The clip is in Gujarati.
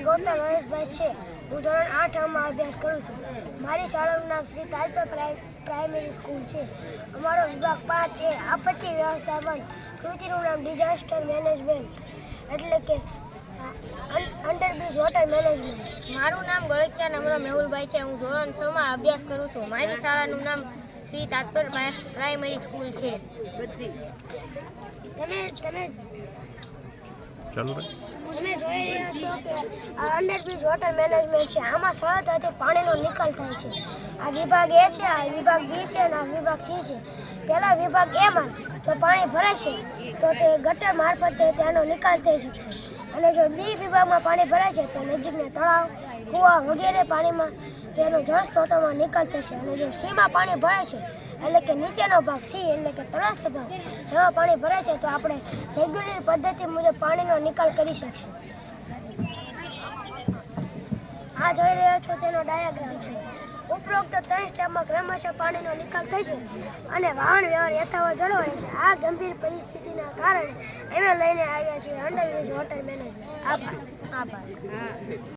ગૌતમ હરેશભાઈ છે. હું ધોરણ 8માં અભ્યાસ કરું છું. મારી શાળાનું નામ શ્રી તાજપર પ્રાઇમરી સ્કૂલ છે. અમારો વિભાગ 5 છે, આપત્તિ વ્યવસ્થાપન. કૃતિનું નામ ડિઝાસ્ટર મેનેજમેન્ટ, એટલે કે અંડરબ્રિજ વોટર મેનેજમેન્ટ. મારું નામ ગળતિયા નમ્ર મેહુલભાઈ છે. હું ધોરણ 6માં અભ્યાસ કરું છું. મારી શાળાનું નામ શ્રી તાજપર પ્રાઇમરી સ્કૂલ છે. તમે જોઈ રહ્યા છો કે આ અંડરબ્રિજ વોટર મેનેજમેન્ટ છે. આમાં સરળતાથી પાણીનો નિકાલ થાય છે. આ વિભાગ એ છે, આ વિભાગ બી છે અને આ વિભાગ સી છે. પહેલા વિભાગ એમાં જો પાણી ભરાશે તો તે ગટર મારફતે તેનો નિકાલ થઈ શકશે, અને જો બી વિભાગમાં પાણી ભરાય છે તો નજીકના તળાવ, કૂવા વગેરે પાણીમાં તેનો જળ સ્ત્રોતોમાં નિકાલ થશે. અને જો સીમાં પાણી ભરાય છે, એટલે કે નીચેનો ભાગ સી એટલે કે તળસ્થ ભાગ, જેમાં પાણી ભરાય છે, તો આપણે રેગ્યુલર પદ્ધતિ મુજબ પાણીનો નિકાલ કરી શકીશું. આ જોઈ રહ્યો છો તેનો ડાયાગ્રામ છે. ઉપરોક્ત 3 સ્ટેપમાં ક્રમશઃ પાણીનો નિકાલ થાય છે અને વાહન વ્યવહાર યથાવત જળવાય છે. આ ગંભીર પરિસ્થિતિના કારણે અમે લઈને આવ્યા છીએ અંડરબ્રિજ વોટર મેનેજમેન્ટ. આભાર.